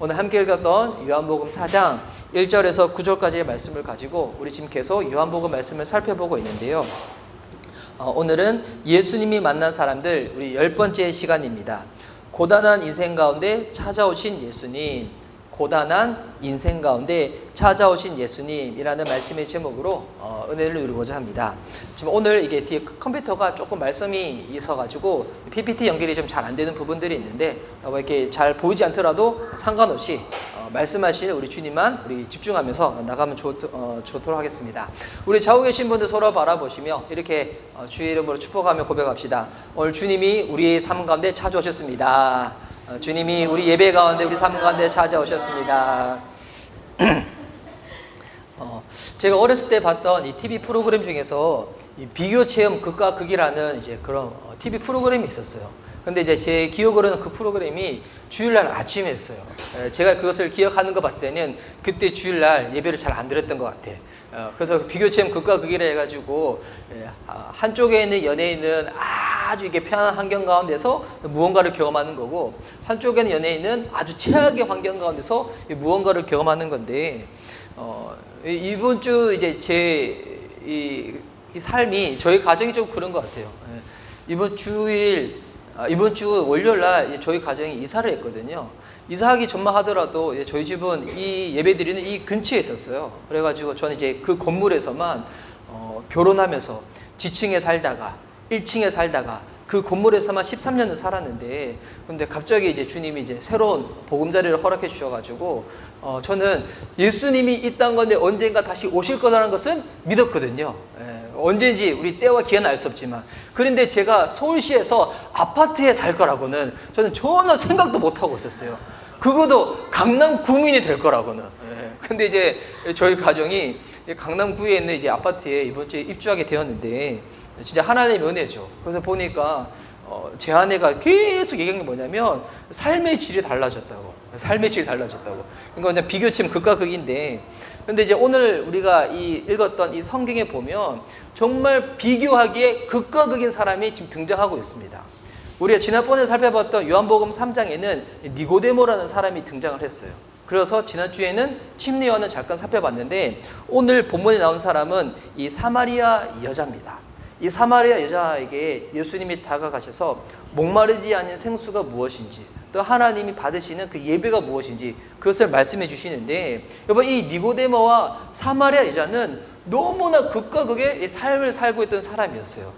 오늘 함께 읽었던 요한복음 4장 1절에서 9절까지의 말씀을 가지고 우리 지금 계속 요한복음 말씀을 살펴보고 있는데요. 오늘은 예수님이 만난 사람들 우리 10번째 시간입니다. 고단한 인생 가운데 찾아오신 예수님, 고단한 인생 가운데 찾아오신 예수님이라는 말씀의 제목으로 은혜를 누리고자 합니다. 지금 오늘 이게 뒤에 컴퓨터가 조금 말씀이 있어가지고 PPT 연결이 좀 잘 안 되는 부분들이 있는데 이렇게 잘 보이지 않더라도 상관없이 말씀하시는 우리 주님만 우리 집중하면서 나가면 좋도록 하겠습니다. 우리 좌우 계신 분들 서로 바라보시며 이렇게 주의 이름으로 축복하며 고백합시다. 오늘 주님이 우리의 삶 가운데 찾아오셨습니다. 주님이 우리 예배 가운데 우리 삶 가운데 찾아오셨습니다. 제가 어렸을 때 봤던 이 TV 프로그램 중에서 이 비교 체험 극과 극이라는 이제 그런 TV 프로그램이 있었어요. 근데 이제 제 기억으로는 그 프로그램이 주일날 아침에 했어요. 제가 그것을 기억하는 거 봤을 때는 그때 주일날 예배를 잘 안 드렸던 것 같아. 그래서 비교 체험 극과 극이라 해가지고 한쪽에 있는 연예인은 아주 이게 편안한 환경 가운데서 무언가를 경험하는 거고, 한쪽에는 연예인은 아주 최악의 환경 가운데서 무언가를 경험하는 건데, 이번 주 이제 제 이 삶이 저희 가정이 좀 그런 것 같아요. 이번 주 월요일 날 저희 가정이 이사를 했거든요. 이사하기 전만 하더라도 저희 집은 이 예배드리는 이 근처에 있었어요. 그래가지고 저는 이제 그 건물에서만 결혼하면서 지층에 살다가 1층에 살다가 그 건물에서만 13년을 살았는데, 근데 갑자기 이제 주님이 이제 새로운 보금자리를 허락해 주셔가지고 저는 예수님이 이 땅 건데 언젠가 다시 오실 거라는 것은 믿었거든요. 언제인지 우리 때와 기한은 알 수 없지만, 그런데 제가 서울시에서 아파트에 살 거라고는 저는 전혀 생각도 못 하고 있었어요. 그것도 강남 구민이 될 거라고는. 근데 이제 저희 가정이 강남구에 있는 이제 아파트에 이번 주에 입주하게 되었는데, 진짜 하나님의 은혜죠. 그래서 보니까 제 아내가 계속 얘기한 게 뭐냐면 삶의 질이 달라졌다고. 삶의 질이 달라졌다고. 그러니까 그냥 비교치면 극과 극인데, 근데 이제 오늘 우리가 읽었던 이 성경에 보면 정말 비교하기에 극과 극인 사람이 지금 등장하고 있습니다. 우리가 지난번에 살펴봤던 요한복음 3장에는 니고데모라는 사람이 등장을 했어요. 그래서 지난주에는 침례요한을 잠깐 살펴봤는데, 오늘 본문에 나온 사람은 이 사마리아 여자입니다. 이 사마리아 여자에게 예수님이 다가가셔서 목마르지 않은 생수가 무엇인지, 또 하나님이 받으시는 그 예배가 무엇인지 그것을 말씀해 주시는데, 여러분 이 니고데모와 사마리아 여자는 너무나 극과 극의 삶을 살고 있던 사람이었어요.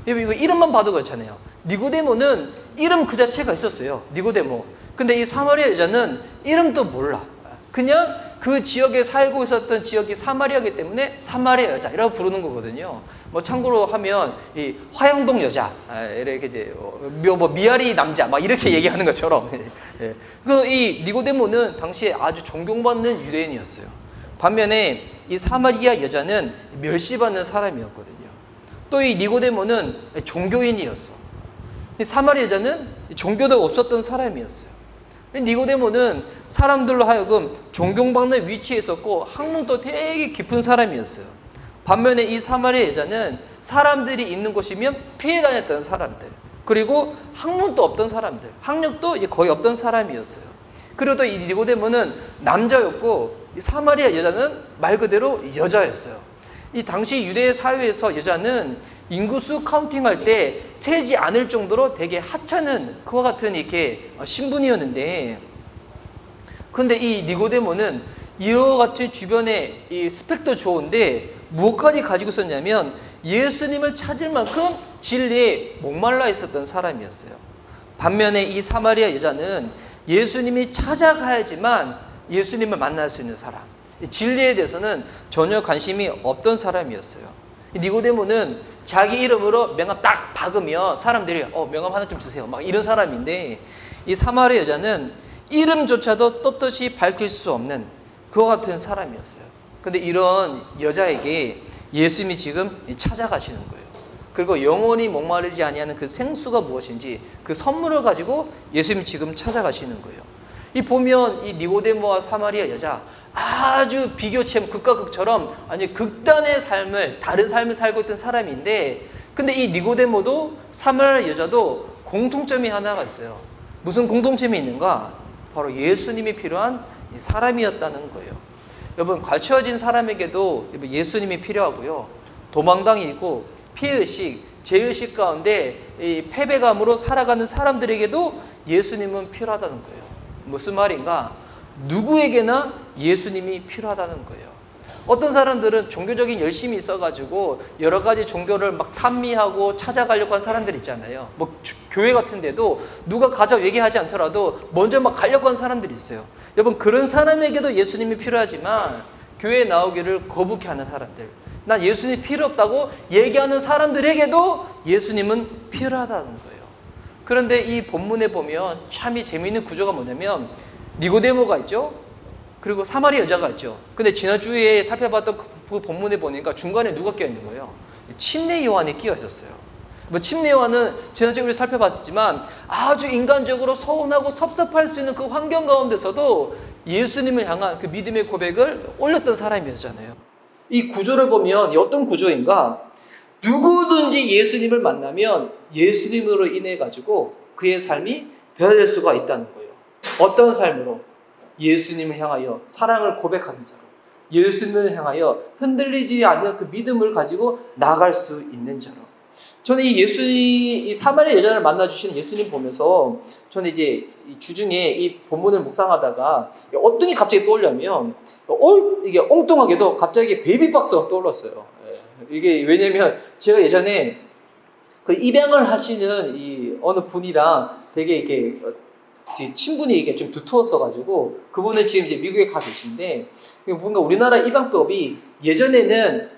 여러분 이거 이름만 봐도 그렇잖아요. 니고데모는 이름 그 자체가 있었어요. 니고데모. 근데 이 사마리아 여자는 이름도 몰라. 그냥 그 지역에 살고 있었던 지역이 사마리아이기 때문에 사마리아 여자라고 부르는 거거든요. 뭐 참고로 하면 이 화영동 여자, 이렇게 이제 미아리 남자 막 이렇게 얘기하는 것처럼. 그 이 니고데모는 당시에 아주 존경받는 유대인이었어요. 반면에 이 사마리아 여자는 멸시받는 사람이었거든요. 또 이 니고데모는 종교인이었어. 이 사마리아 여자는 종교도 없었던 사람이었어요. 니고데모는 사람들로 하여금 존경받는 위치에 있었고 학문도 되게 깊은 사람이었어요. 반면에 이 사마리아 여자는 사람들이 있는 곳이면 피해 다녔던 사람들, 그리고 학문도 없던 사람들, 학력도 거의 없던 사람이었어요. 그리고 또 이 니고데모는 남자였고 이 사마리아 여자는 말 그대로 여자였어요. 이 당시 유대 사회에서 여자는 인구수 카운팅할 때 세지 않을 정도로 되게 하찮은 그와 같은 이렇게 신분이었는데, 근데 이 니고데모는 이와 같은 주변에 이 스펙도 좋은데 무엇까지 가지고 있었냐면 예수님을 찾을 만큼 진리에 목말라 있었던 사람이었어요. 반면에 이 사마리아 여자는 예수님이 찾아가야지만 예수님을 만날 수 있는 사람, 진리에 대해서는 전혀 관심이 없던 사람이었어요. 니고데모는 자기 이름으로 명함 딱 박으면 사람들이 명함 하나 좀 주세요 막 이런 사람인데, 이 사마리아 여자는 이름조차도 떳떳이 밝힐 수 없는 그와 같은 사람이었어요. 근데 이런 여자에게 예수님이 지금 찾아가시는 거예요. 그리고 영원히 목마르지 아니하는 그 생수가 무엇인지 그 선물을 가지고 예수님이 지금 찾아가시는 거예요. 이 보면 이 니고데모와 사마리아 여자 아주 비교체험 극과 극처럼 아니 극단의 삶을, 다른 삶을 살고 있던 사람인데, 근데 이 니고데모도 사마리아 여자도 공통점이 하나가 있어요. 무슨 공통점이 있는가? 바로 예수님이 필요한 사람이었다는 거예요. 여러분, 걸쳐진 사람에게도 예수님이 필요하고요. 도망당이고 피해의식, 죄의식 가운데 이 패배감으로 살아가는 사람들에게도 예수님은 필요하다는 거예요. 무슨 말인가? 누구에게나 예수님이 필요하다는 거예요. 어떤 사람들은 종교적인 열심이 있어가지고 여러 가지 종교를 막 탐미하고 찾아가려고 한 사람들 있잖아요. 뭐 교회 같은 데도 누가 가자 얘기하지 않더라도 먼저 막 가려고 하는 사람들이 있어요. 여러분, 그런 사람에게도 예수님이 필요하지만 교회에 나오기를 거북해하는 사람들, 난 예수님이 필요 없다고 얘기하는 사람들에게도 예수님은 필요하다는 거예요. 그런데 이 본문에 보면 참이 재미있는 구조가 뭐냐면 니고데모가 있죠. 그리고 사마리 여자가 있죠. 근데 지난주에 살펴봤던 그 본문에 보니까 중간에 누가 끼어 있는 거예요? 침례 요한이 끼어 있었어요. 뭐 침례 요한은 지난주에 우리 살펴봤지만 아주 인간적으로 서운하고 섭섭할 수 있는 그 환경 가운데서도 예수님을 향한 그 믿음의 고백을 올렸던 사람이었잖아요. 이 구조를 보면 어떤 구조인가? 누구든지 예수님을 만나면 예수님으로 인해 가지고 그의 삶이 변화될 수가 있다는 거예요. 어떤 삶으로? 예수님을 향하여 사랑을 고백하는 자로, 예수님을 향하여 흔들리지 않는 그 믿음을 가지고 나아갈 수 있는 자로. 저는 이 사마리아 여자를 만나주시는 예수님 보면서 저는 이제 주중에 이 본문을 묵상하다가 어떤 게 갑자기 떠올려면 이게 엉뚱하게도 갑자기 베이비박스가 떠올랐어요. 이게 왜냐면 제가 예전에 그 입양을 하시는 이 어느 분이랑 되게 이게 친분이 이게 좀 두터웠어가지고 그분은 지금 이제 미국에 가 계신데 뭔가 우리나라 입양법이 예전에는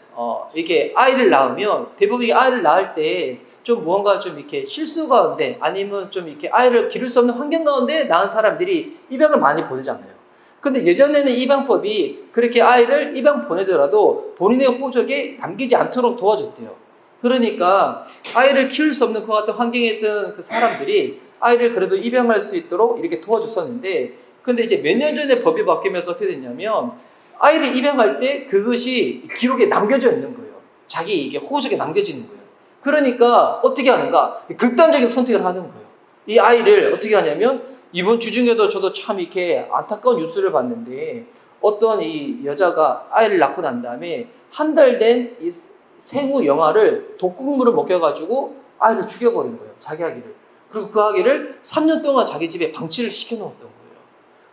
이게 아이를 낳으면 대부분 아이를 낳을 때 좀 무언가 좀 이렇게 실수 가운데 아니면 좀 이렇게 아이를 기를 수 없는 환경 가운데 낳은 사람들이 입양을 많이 보내잖아요. 근데 예전에는 입양법이 그렇게 아이를 입양 보내더라도 본인의 호적에 남기지 않도록 도와줬대요. 그러니까 아이를 키울 수 없는 그 같은 환경에 있던 그 사람들이 아이를 그래도 입양할 수 있도록 이렇게 도와줬었는데, 근데 이제 몇 년 전에 법이 바뀌면서 어떻게 됐냐면 아이를 입양할 때 그것이 기록에 남겨져 있는 거예요. 자기 이게 호적에 남겨지는 거예요. 그러니까 어떻게 하는가? 극단적인 선택을 하는 거예요. 이 아이를 어떻게 하냐면 이번 주중에도 저도 참 이렇게 안타까운 뉴스를 봤는데 어떤 이 여자가 아이를 낳고 난 다음에 한 달 된 이 생후 영아를 독극물을 먹여가지고 아이를 죽여버린 거예요. 자기 아기를. 그리고 그 아기를 3년 동안 자기 집에 방치를 시켜놓았던 거예요.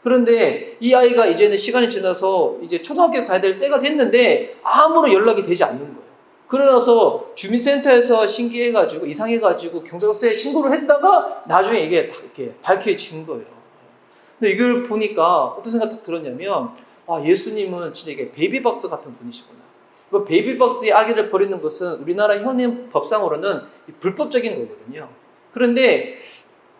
그런데 이 아이가 이제는 시간이 지나서 이제 초등학교 가야 될 때가 됐는데 아무런 연락이 되지 않는 거예요. 그러나서 주민센터에서 신고해가지고 이상해가지고 경찰서에 신고를 했다가 나중에 이게 다 이렇게 밝혀진 거예요. 근데 이걸 보니까 어떤 생각 딱 들었냐면 예수님은 진짜 이게 베이비박스 같은 분이시구나. 베이비박스에 아기를 버리는 것은 우리나라 현행 법상으로는 불법적인 거거든요. 그런데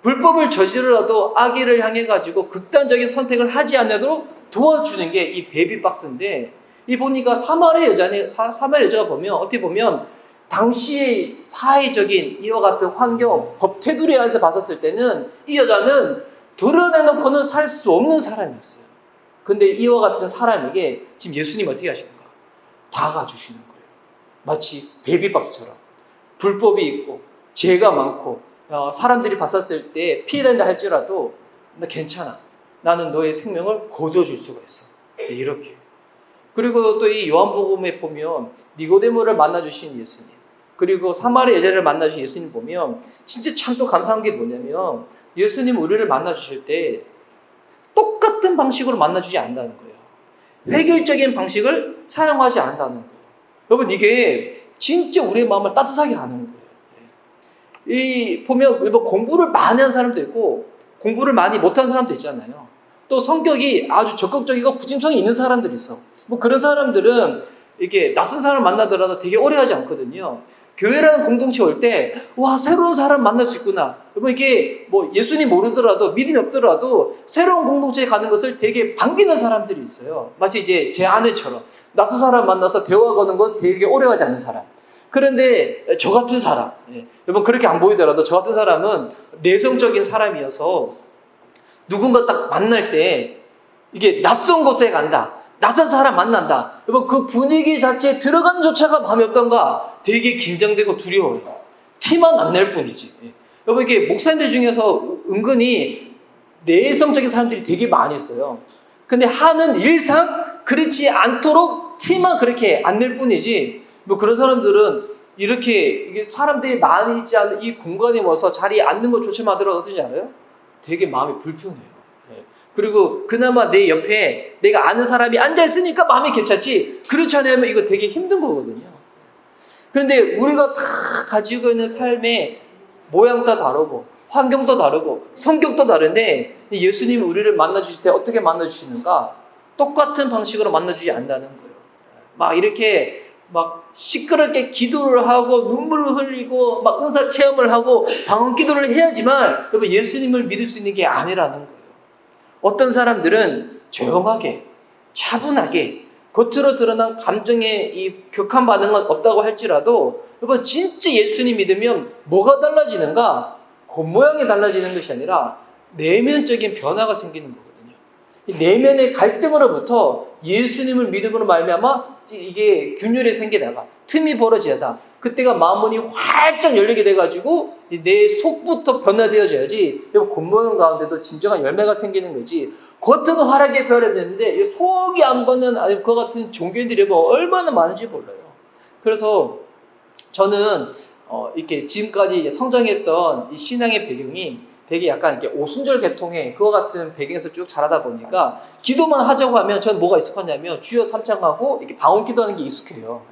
불법을 저지르라도 아기를 향해 가지고 극단적인 선택을 하지 않도록 도와주는 게 이 베이비박스인데, 이 보니까 사마리아 여자가 보면 어떻게 보면 당시의 사회적인 이와 같은 환경, 법 테두리 안에서 봤었을 때는 이 여자는 드러내놓고는 살 수 없는 사람이었어요. 근데 이와 같은 사람에게 지금 예수님 어떻게 하십니까? 다가주시는 거예요. 마치 베이비박스처럼 불법이 있고 죄가 많고 사람들이 봤었을 때 피해된다 할지라도 나 괜찮아. 나는 너의 생명을 거둬줄 수가 있어. 이렇게. 그리고 또 이 요한복음에 보면 니고데모를 만나주신 예수님, 그리고 사마리아 여자를 만나주신 예수님 보면 진짜 참 또 감사한 게 뭐냐면 예수님 우리를 만나주실 때 똑같은 방식으로 만나주지 않는다는 거예요. 획일적인 방식을 사용하지 않는다는 거예요. 여러분, 이게 진짜 우리의 마음을 따뜻하게 하는 거예요. 보면 공부를 많이 한 사람도 있고 공부를 많이 못한 사람도 있잖아요. 또 성격이 아주 적극적이고 부침성이 있는 사람들이 있어. 뭐 그런 사람들은 이렇게 낯선 사람 만나더라도 되게 오래 하지 않거든요. 교회라는 공동체 올 때, 새로운 사람 만날 수 있구나. 여러분, 이게 뭐 예수님 모르더라도, 믿음이 없더라도 새로운 공동체에 가는 것을 되게 반기는 사람들이 있어요. 마치 이제 제 아내처럼 낯선 사람 만나서 대화 거는 거 되게 오래 하지 않는 사람. 그런데 저 같은 사람, 여러분 그렇게 안 보이더라도 저 같은 사람은 내성적인 사람이어서 누군가 딱 만날 때 이게 낯선 곳에 간다. 낯선 사람 만난다. 여러분 그 분위기 자체에 들어가는 조차가 마음이 어떤가? 되게 긴장되고 두려워요. 티만 안 낼 뿐이지. 여러분 이게 목사님들 중에서 은근히 내성적인 사람들이 되게 많이 있어요. 근데 하는 일상 그렇지 않도록 티만 그렇게 안 낼 뿐이지, 뭐 그런 사람들은 이렇게 이게 사람들이 많이 있지 않은 이 공간에 와서 자리에 앉는 것조차만 하더라도 어떤지 알아요? 되게 마음이 불편해요. 그리고 그나마 내 옆에 내가 아는 사람이 앉아있으니까 마음이 괜찮지, 그렇지 않으면 이거 되게 힘든 거거든요. 그런데 우리가 다 가지고 있는 삶의 모양도 다르고 환경도 다르고 성격도 다른데, 예수님이 우리를 만나주실 때 어떻게 만나주시는가? 똑같은 방식으로 만나주지 않는다는 거예요. 막 이렇게 막 시끄럽게 기도를 하고 눈물을 흘리고 막 은사 체험을 하고 방언 기도를 해야지만 여러분 예수님을 믿을 수 있는 게 아니라는 거예요. 어떤 사람들은 조용하게 차분하게 겉으로 드러난 감정의 이 격한 반응은 없다고 할지라도, 여러분 진짜 예수님 믿으면 뭐가 달라지는가? 겉모양이 달라지는 것이 아니라 내면적인 변화가 생기는 거거든요. 이 내면의 갈등으로부터 예수님을 믿음으로 말미암아 이게 균열이 생기다가 틈이 벌어지다가 그때가 마음문이 활짝 열리게 돼가지고 내 속부터 변화되어져야지 겉모양 가운데도 진정한 열매가 생기는 거지, 겉은 화려하게 변화되는데 속이 안 받는 그와 같은 종교인들이 얼마나 많은지 몰라요. 그래서 저는 이렇게 지금까지 성장했던 이 신앙의 배경이 되게 약간 이렇게 오순절 계통의 그와 같은 배경에서 쭉 자라다 보니까 기도만 하자고 하면 저는 뭐가 익숙하냐면 주여 삼창하고 이렇게 방언 기도하는 게 익숙해요.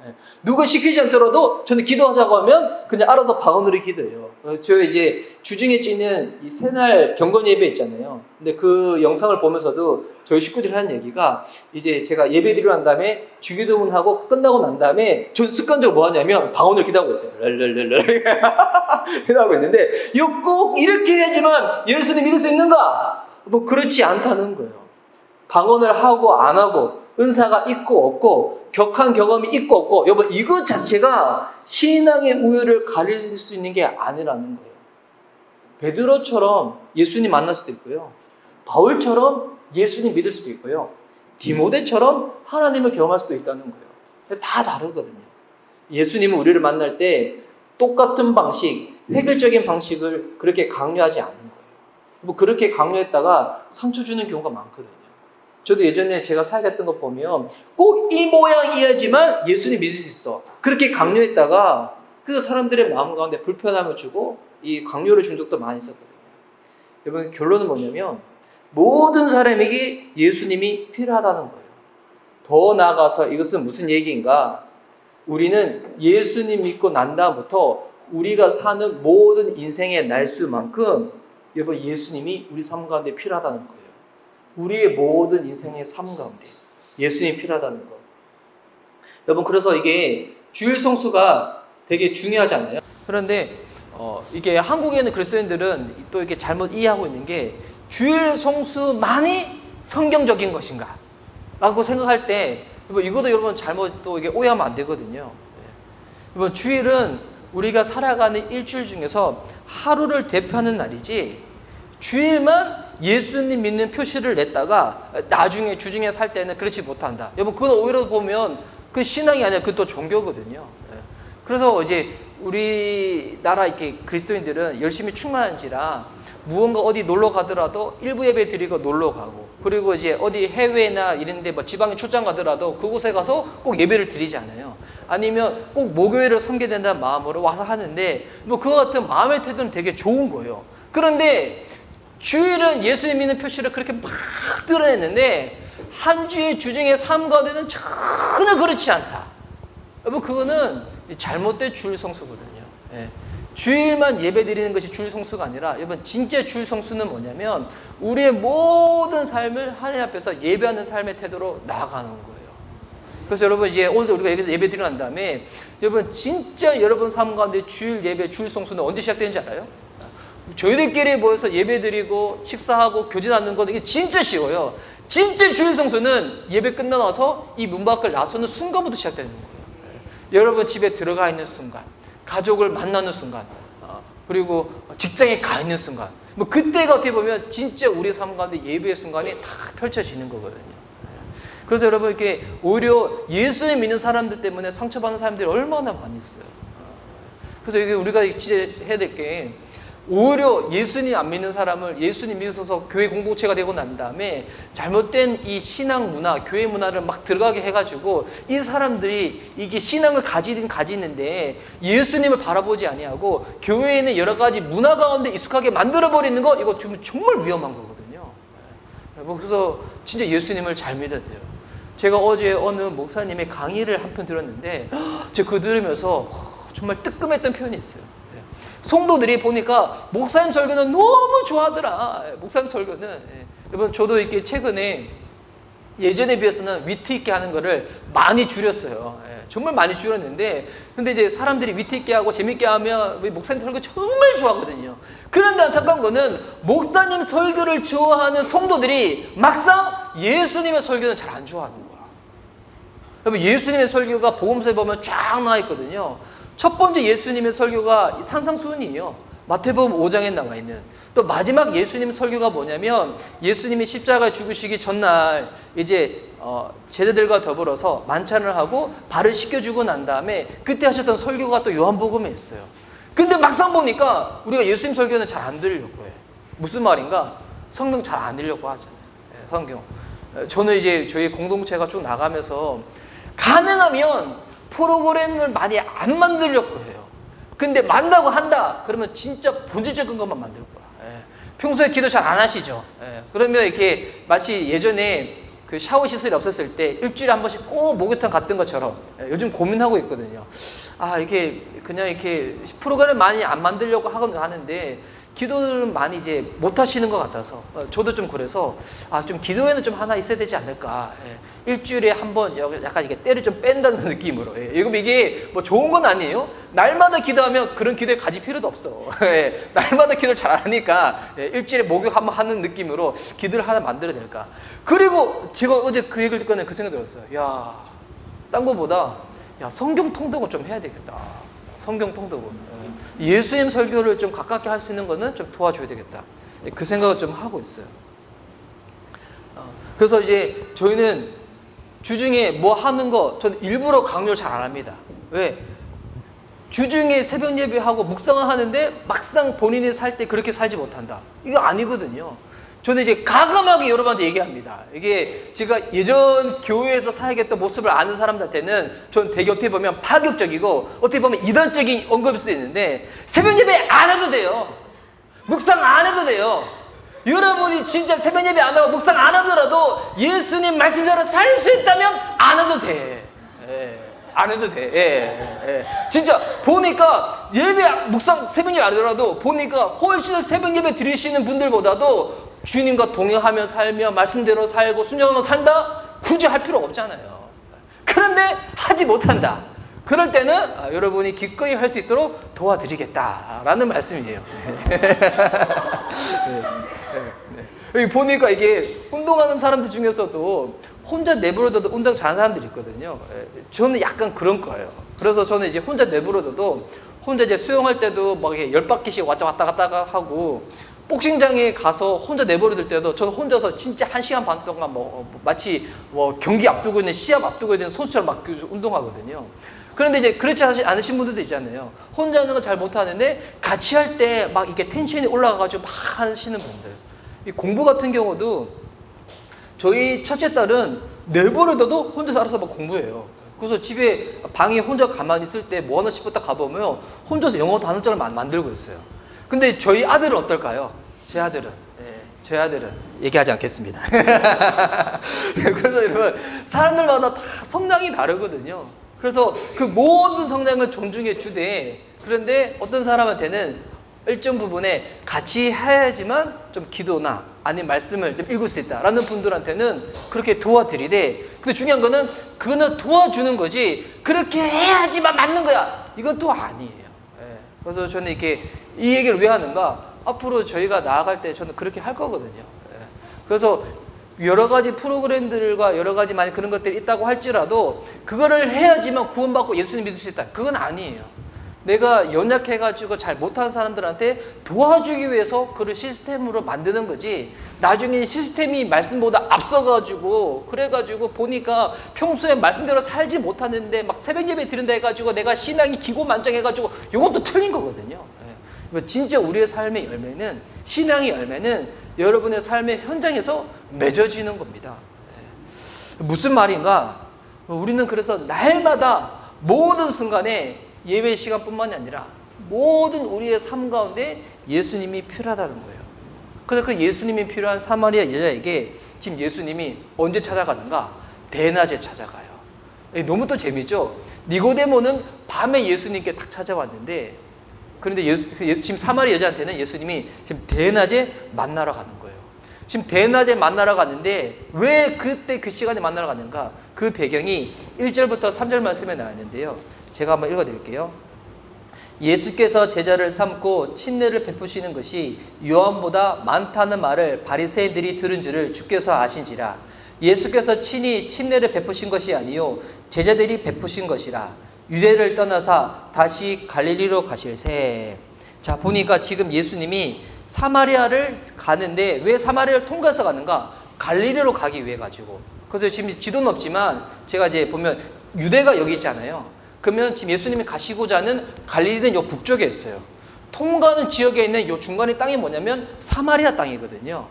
누가 시키지 않더라도 저는 기도하자고 하면 그냥 알아서 방언으로 기도해요. 저 이제 주중에 찍는 이 새날 경건 예배 있잖아요. 근데 그 영상을 보면서도 저희 식구들이 하는 얘기가, 이제 제가 예배 드리고 난 다음에 주기도문하고 끝나고 난 다음에 전 습관적으로 뭐 하냐면 방언을 기도하고 있어요. 랄랄랄랄 기도하고 있는데, 이거 꼭 이렇게 해야지만 예수님 믿을 수 있는가? 뭐 그렇지 않다는 거예요. 방언을 하고 안 하고, 은사가 있고 없고, 격한 경험이 있고 없고, 여러분 이것 자체가 신앙의 우열을 가릴 수 있는 게 아니라는 거예요. 베드로처럼 예수님 만날 수도 있고요, 바울처럼 예수님 믿을 수도 있고요, 디모데처럼 하나님을 경험할 수도 있다는 거예요. 다 다르거든요. 예수님은 우리를 만날 때 똑같은 방식, 획일적인 방식을 그렇게 강요하지 않는 거예요. 뭐 그렇게 강요했다가 상처 주는 경우가 많거든요. 저도 예전에 제가 사역했던 거 보면 꼭 이 모양이어야지만 예수님 믿을 수 있어, 그렇게 강요했다가 그 사람들의 마음 가운데 불편함을 주고 이 강요를 준 적도 많이 있었거든요. 여러분 결론은 뭐냐면 모든 사람에게 예수님이 필요하다는 거예요. 더 나아가서 이것은 무슨 얘기인가? 우리는 예수님 믿고 난 다음부터 우리가 사는 모든 인생의 날수만큼 여러분 예수님이 우리 삶 가운데 필요하다는 거예요. 우리의 모든 인생의 삶 가운데 예수님이 필요하다는 거. 여러분 그래서 이게 주일 성수가 되게 중요하잖아요. 그런데 이게 한국에 있는 그리스도인들은 또 이렇게 잘못 이해하고 있는 게, 주일 성수만이 성경적인 것인가 라고 생각할 때 이것도 여러분 잘못 또 이게 오해하면 안 되거든요. 여러분 주일은 우리가 살아가는 일주일 중에서 하루를 대표하는 날이지, 주일만 예수님 믿는 표시를 냈다가 나중에 주중에 살 때는 그렇지 못한다. 여러분 그건 오히려 보면 그 신앙이 아니라 그것도 종교거든요. 그래서 이제 우리나라 이렇게 그리스도인들은 열심히 충만한지라 무언가 어디 놀러 가더라도 일부 예배 드리고 놀러 가고, 그리고 이제 어디 해외나 이런데 뭐 지방에 출장 가더라도 그곳에 가서 꼭 예배를 드리잖아요. 아니면 꼭 목요일을 섬겨야 된다는 마음으로 와서 하는데, 뭐 그와 같은 마음의 태도는 되게 좋은 거예요. 그런데 주일은 예수님 믿는 표시를 그렇게 막 드러냈는데 한 주의 주중의 삶 가운데는 전혀 그렇지 않다. 여러분 그거는 잘못된 주일 성수거든요. 주일만 예배 드리는 것이 주일 성수가 아니라, 여러분 진짜 주일 성수는 뭐냐면 우리의 모든 삶을 하나님 앞에서 예배하는 삶의 태도로 나아가는 거예요. 그래서 여러분 이제 오늘도 우리가 여기서 예배 드리고 난 다음에 여러분 진짜 여러분 삶 가운데 주일 예배, 주일 성수는 언제 시작되는지 알아요? 저희들끼리 모여서 예배 드리고 식사하고 교제 나누는 건 이게 진짜 쉬워요. 진짜 주일 성수는 예배 끝나서 이 문 밖을 나서는 순간부터 시작되는 거예요. 여러분 집에 들어가 있는 순간, 가족을 만나는 순간, 그리고 직장에 가 있는 순간, 뭐 그때가 어떻게 보면 진짜 우리 삶 가운데 예배의 순간이 다 펼쳐지는 거거든요. 그래서 여러분 이렇게 오히려 예수를 믿는 사람들 때문에 상처받는 사람들이 얼마나 많이 있어요. 그래서 이게 우리가 진짜 해야 될 게, 오히려 예수님 안 믿는 사람을 예수님 믿어서 교회 공동체가 되고 난 다음에 잘못된 이 신앙 문화, 교회 문화를 막 들어가게 해가지고 이 사람들이 이게 신앙을 가지는데 예수님을 바라보지 아니하고 교회에는 여러 가지 문화 가운데 익숙하게 만들어버리는 거, 이거 정말 위험한 거거든요. 그래서 진짜 예수님을 잘 믿어야 돼요. 제가 어제 어느 목사님의 강의를 한 편 들었는데 제가 그거 들으면서 정말 뜨끔했던 표현이 있어요. 성도들이 보니까 목사님 설교는 너무 좋아하더라. 목사님 설교는. 여러분, 저도 이렇게 최근에 예전에 비해서는 위트 있게 하는 거를 많이 줄였어요. 정말 많이 줄였는데, 근데 이제 사람들이 위트 있게 하고 재밌게 하면 목사님 설교 정말 좋아하거든요. 그런데 안타까운 거는 목사님 설교를 좋아하는 성도들이 막상 예수님의 설교는 잘 안 좋아하는 거야. 여러분, 예수님의 설교가 복음서에 보면 쫙 나와 있거든요. 첫 번째 예수님의 설교가 산상수훈이에요. 마태복음 5장에 나와 있는. 또 마지막 예수님 설교가 뭐냐면 예수님이 십자가에 죽으시기 전날 이제 제자들과 더불어서 만찬을 하고 발을 씻겨주고 난 다음에 그때 하셨던 설교가 또 요한복음에 있어요. 근데 막상 보니까 우리가 예수님 설교는 잘 안 들으려고 해. 무슨 말인가? 성경 잘 안 들으려고 하잖아요. 성경. 저는 이제 저희 공동체가 쭉 나가면서 가능하면 프로그램을 많이 안 만들려고 해요. 근데 만다고 한다 그러면 진짜 본질적인 것만 만들 거야. 평소에 기도 잘 안 하시죠? 그러면 이렇게 마치 예전에 그 샤워 시설이 없었을 때 일주일에 한 번씩 꼭 목욕탕 갔던 것처럼 요즘 고민하고 있거든요. 이게 그냥 이렇게 프로그램을 많이 안 만들려고 하는데 기도를 많이 이제 못 하시는 것 같아서 저도 좀 그래서 좀 기도회는 좀 하나 있어야 되지 않을까. 일주일에 한 번 약간 이게 때를 좀 뺀다는 느낌으로. 이게 뭐 좋은 건 아니에요. 날마다 기도하면 그런 기도에 가질 필요도 없어. 날마다 기도를 잘 안 하니까 일주일에 목욕 한번 하는 느낌으로 기도를 하나 만들어야 될까. 그리고 제가 어제 그 얘기를 듣고 그 생각이 들었어요. 야, 딴 거보다 성경 통독을 좀 해야 되겠다. 성경 통독을. 예수님 설교를 좀 가깝게 할 수 있는 거는 좀 도와줘야 되겠다. 그 생각을 좀 하고 있어요. 그래서 이제 저희는 주중에 뭐 하는 거 저는 일부러 강요를 잘 안 합니다. 왜? 주중에 새벽 예배하고 묵상을 하는데 막상 본인이 살 때 그렇게 살지 못한다. 이거 아니거든요. 저는 이제 가감하게 여러분한테 얘기합니다. 이게 제가 예전 교회에서 사역했던 모습을 아는 사람들한테는 전 되게 어떻게 보면 파격적이고 어떻게 보면 이단적인 언급일 수도 있는데 새벽 예배 안 해도 돼요. 묵상 안 해도 돼요. 여러분이 진짜 새벽 예배 안 하고 묵상 안 하더라도 예수님 말씀대로 살 수 있다면 안 해도 돼. 안 해도 돼. 진짜 보니까 예배 묵상 새벽 예배 안 하더라도 보니까 훨씬 새벽 예배 드리시는 분들보다도 주님과 동행하며 살며 말씀대로 살고 순종하며 산다? 굳이 할 필요 없잖아요. 그런데 하지 못한다. 그럴 때는 여러분이 기꺼이 할 수 있도록 도와드리겠다라는 말씀이에요. 여기 보니까 이게 운동하는 사람들 중에서도 혼자 내버려둬도 운동 잘하는 사람들이 있거든요. 저는 약간 그런 거예요. 그래서 저는 이제 혼자 내버려둬도 혼자 이제 수영할 때도 막 10바퀴씩 왔다 갔다 하고 복싱장에 가서 혼자 내버려둘 때도 저는 혼자서 진짜 1시간 반 동안 마치 경기 앞두고 있는 시합 앞두고 있는 선수처럼 막 운동하거든요. 그런데 이제 그렇지 않으신 분들도 있잖아요. 혼자 하는 건 잘 못하는데 같이 할 때 막 이렇게 텐션이 올라가가지고 막 하시는 분들. 이 공부 같은 경우도 저희 첫째 딸은 내버려둬도 혼자서 알아서 막 공부해요. 그래서 집에 방에 혼자 가만히 있을 때 뭐 하나 싶었다 가보면 혼자서 영어 단어장을 만들고 있어요. 근데 저희 아들은 어떨까요? 제 아들은 얘기하지 않겠습니다. 그래서 여러분 사람들마다 다 성향이 다르거든요. 그래서 그 모든 성향을 존중해 주되 그런데 어떤 사람한테는 일정 부분에 같이 해야지만 좀 기도나 아니면 말씀을 좀 읽을 수 있다라는 분들한테는 그렇게 도와드리되 근데 중요한 거는 그거는 도와주는 거지 그렇게 해야지만 맞는 거야 이건 또 아니에요. 그래서 저는 이렇게 이 얘기를 왜 하는가? 앞으로 저희가 나아갈 때 저는 그렇게 할 거거든요. 그래서 여러 가지 프로그램들과 여러 가지 많이 그런 것들이 있다고 할지라도 그거를 해야지만 구원받고 예수님 믿을 수 있다. 그건 아니에요. 내가 연약해가지고 잘 못하는 사람들한테 도와주기 위해서 그를 시스템으로 만드는 거지 나중에 시스템이 말씀보다 앞서가지고 그래가지고 보니까 평소에 말씀대로 살지 못하는데 막 새벽 예배 드린다 해가지고 내가 신앙이 기고만장해가지고 이건 또 틀린 거거든요. 진짜 우리의 삶의 열매는, 신앙의 열매는 여러분의 삶의 현장에서 맺어지는 겁니다. 무슨 말인가? 우리는 그래서 날마다 모든 순간에 예배 시간뿐만이 아니라 모든 우리의 삶 가운데 예수님이 필요하다는 거예요. 그래서 그 예수님이 필요한 사마리아 여자에게 지금 예수님이 언제 찾아가는가? 대낮에 찾아가요. 너무 또 재미있죠? 니고데모는 밤에 예수님께 딱 찾아왔는데, 그런데 지금 사마리아 여자한테는 예수님이 지금 대낮에 만나러 가는 거예요. 지금 대낮에 만나러 갔는데 왜 그때 그 시간에 만나러 갔는가? 그 배경이 1절부터 3절 말씀에 나와 있는데요. 제가 한번 읽어드릴게요. 예수께서 제자를 삼고 침례를 베푸시는 것이 요한보다 많다는 말을 바리새인들이 들은 줄을 주께서 아신지라. 예수께서 친히 침례를 베푸신 것이 아니요 제자들이 베푸신 것이라. 유대를 떠나사 다시 갈릴리로 가실새. 자, 보니까 지금 예수님이 사마리아를 가는데 왜 사마리아를 통과해서 가는가? 갈릴리로 가기 위해 가지고. 그래서 지금 지도는 없지만 제가 이제 보면 유대가 여기 있잖아요. 그러면 지금 예수님이 가시고자 하는 갈릴리는 요 북쪽에 있어요. 통과하는 지역에 있는 요 중간의 땅이 뭐냐면 사마리아 땅이거든요.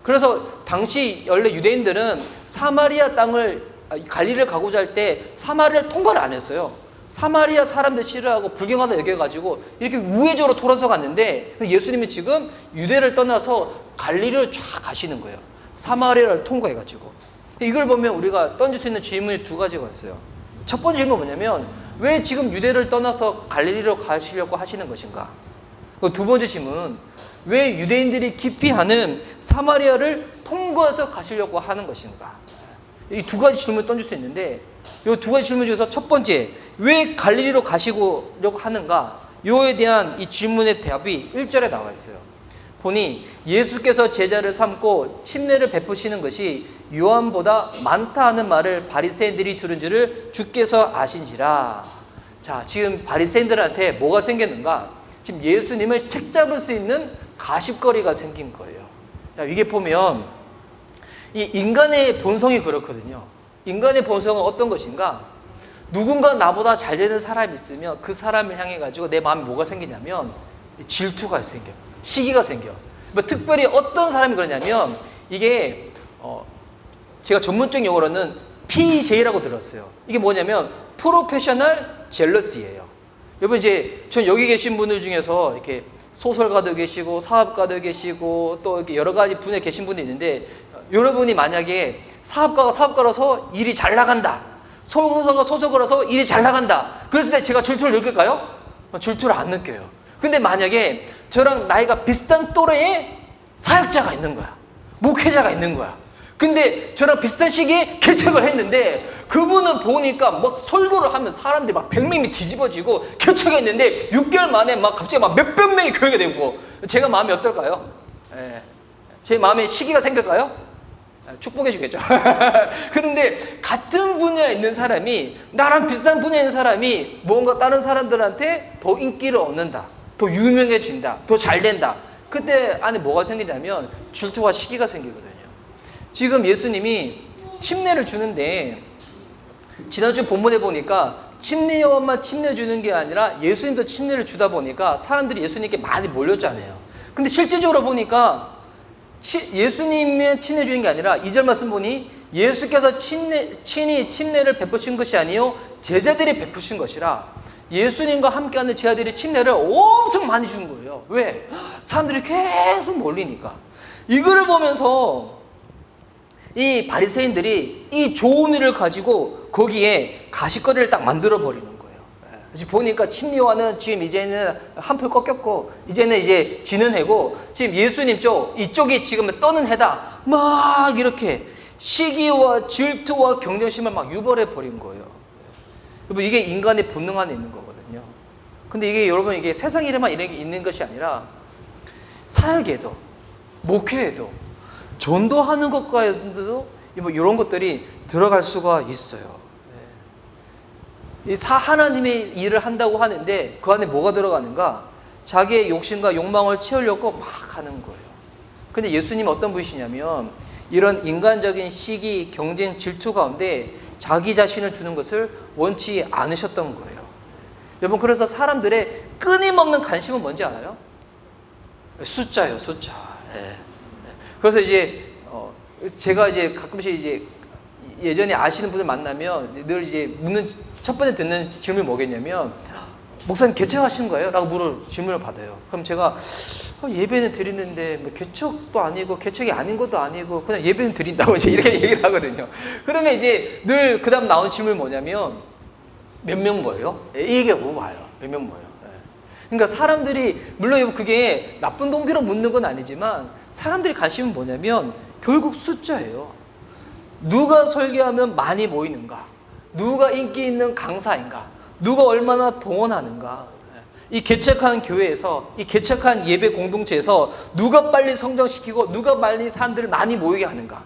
그래서 당시 원래 유대인들은 사마리아 땅을, 갈릴리를 가고자 할 때 사마리아를 통과를 안 했어요. 사마리아 사람들 싫어하고 불경하다 여겨가지고 이렇게 우회적으로 돌아서 갔는데, 예수님이 지금 유대를 떠나서 갈릴리로 쫙 가시는 거예요. 사마리아를 통과해가지고. 이걸 보면 우리가 던질 수 있는 질문이 두 가지가 있어요. 첫 번째 질문은 뭐냐면 왜 지금 유대를 떠나서 갈릴리로 가시려고 하시는 것인가? 두 번째 질문은 왜 유대인들이 기피하는 사마리아를 통과해서 가시려고 하는 것인가? 이 두 가지 질문을 던질 수 있는데, 이 두 가지 질문 중에서 첫 번째, 왜 갈릴리로 가시려고 하는가? 요에 대한 이 질문의 답이 1절에 나와 있어요. 보니 예수께서 제자를 삼고 침례를 베푸시는 것이 요한보다 많다 하는 말을 바리새인들이 들은 줄을 주께서 아신지라. 자, 지금 바리새인들한테 뭐가 생겼는가? 지금 예수님을 책잡을 수 있는 가십거리가 생긴 거예요. 자, 이게 보면 이 인간의 본성이 그렇거든요. 인간의 본성은 어떤 것인가? 누군가 나보다 잘 되는 사람이 있으면 그 사람을 향해 가지고 내 마음에 뭐가 생기냐면 질투가 생겨, 시기가 생겨. 뭐 특별히 어떤 사람이 그러냐면 이게 제가 전문적인 용어로는 PJ라고 들었어요. 이게 뭐냐면 프로페셔널 젤러시예요. 여러분 이제 전 여기 계신 분들 중에서 이렇게 소설가도 계시고 사업가도 계시고 또 이렇게 여러 가지 분야에 계신 분이 있는데, 여러분이 만약에 사업가가 사업가라서 일이 잘 나간다, 소설가가 소설가라서 일이 잘 나간다, 그랬을 때 제가 질투를 느낄까요? 질투를 안 느껴요. 근데 만약에 저랑 나이가 비슷한 또래의 사역자가 있는 거야, 목회자가 있는 거야. 근데 저랑 비슷한 시기에 개척을 했는데 그분은 보니까 막 설교를 하면 사람들이 막 100명이 뒤집어지고 개척했는데 6개월 만에 막 갑자기 막 몇백 명이 교회가 되고, 제가 마음이 어떨까요? 제 마음에 시기가 생길까요? 축복해 주겠죠. 그런데 같은 분야에 있는 사람이, 나랑 비슷한 분야에 있는 사람이 뭔가 다른 사람들한테 더 인기를 얻는다, 더 유명해진다, 더 잘된다. 그때 안에 뭐가 생기냐면 질투와 시기가 생기거든요. 지금 예수님이 침례를 주는데, 지난주 본문에 보니까 침례 요한만 침례 주는 게 아니라 예수님도 침례를 주다 보니까 사람들이 예수님께 많이 몰렸잖아요. 근데 실질적으로 보니까 예수님의 침례 주는 게 아니라 2절 말씀 보니 예수께서 친히 침례를 베푸신 것이 아니요 제자들이 베푸신 것이라. 예수님과 함께하는 제자들이 침례를 엄청 많이 준 거예요. 왜? 사람들이 계속 몰리니까. 이거를 보면서 이 바리새인들이 이 좋은 일을 가지고 거기에 가십거리를 딱 만들어 버리는 거예요. 지금 보니까 침례 요한은 지금 이제는 한풀 꺾였고 이제는 이제 지는 해고, 지금 예수님 이쪽이 지금 떠는 해다, 막 이렇게 시기와 질투와 경쟁심을 막 유발해 버린 거예요. 여러분, 이게 인간의 본능 안에 있는 거거든요. 근데 이게 여러분, 이게 세상 일에만 있는 것이 아니라 사역에도, 목회에도, 전도하는 것과도 뭐 이런 것들이 들어갈 수가 있어요. 하나님의 일을 한다고 하는데 그 안에 뭐가 들어가는가? 자기의 욕심과 욕망을 채우려고 막 하는 거예요. 근데 예수님은 어떤 분이시냐면 이런 인간적인 시기, 경쟁, 질투 가운데 자기 자신을 두는 것을 원치 않으셨던 거예요. 여러분, 그래서 사람들의 끊임없는 관심은 뭔지 알아요? 숫자예요, 숫자. 예. 그래서 이제 제가 이제 가끔씩 이제 예전에 아시는 분을 만나면 늘 이제 묻는 첫 번째 듣는 질문이 뭐겠냐면 목사님 개척하시는 거예요? 라고 질문을 받아요. 그럼 제가 예배는 드리는데 뭐 개척도 아니고 개척이 아닌 것도 아니고 그냥 예배는 드린다고 이제 이렇게 얘기를 하거든요. 그러면 이제 늘 그 다음 나오는 질문이 뭐냐면 몇 명 모여요? 이게 와요. 몇 명 모여요? 그러니까 사람들이 물론 그게 나쁜 동기로 묻는 건 아니지만 사람들이 관심은 뭐냐면 결국 숫자예요. 누가 설교하면 많이 모이는가? 누가 인기 있는 강사인가? 누가 얼마나 동원하는가? 이 개척한 교회에서, 이 개척한 예배 공동체에서 누가 빨리 성장시키고 누가 빨리 사람들을 많이 모이게 하는가?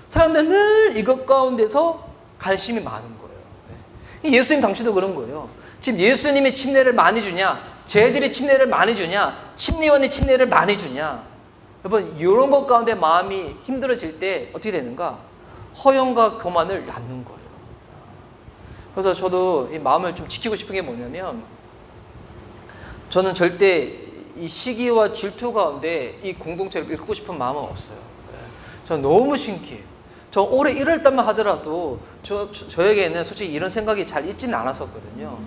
사람들은 늘 이것 가운데서 관심이 많은 거예요. 예수님 당시도 그런 거예요. 지금 예수님이 침례를 많이 주냐? 쟤들이 침례를 많이 주냐? 침례원이 침례를 많이 주냐? 여러분, 이런 것 가운데 마음이 힘들어질 때 어떻게 되는가? 허영과 교만을 낳는 거예요. 그래서 저도 이 마음을 좀 지키고 싶은 게 뭐냐면, 저는 절대 이 시기와 질투 가운데 이 공동체를 잃고 싶은 마음은 없어요. 저는 너무 신기해요. 저 올해 1월 달만 하더라도 저에게는 솔직히 이런 생각이 잘 있지는 않았었거든요.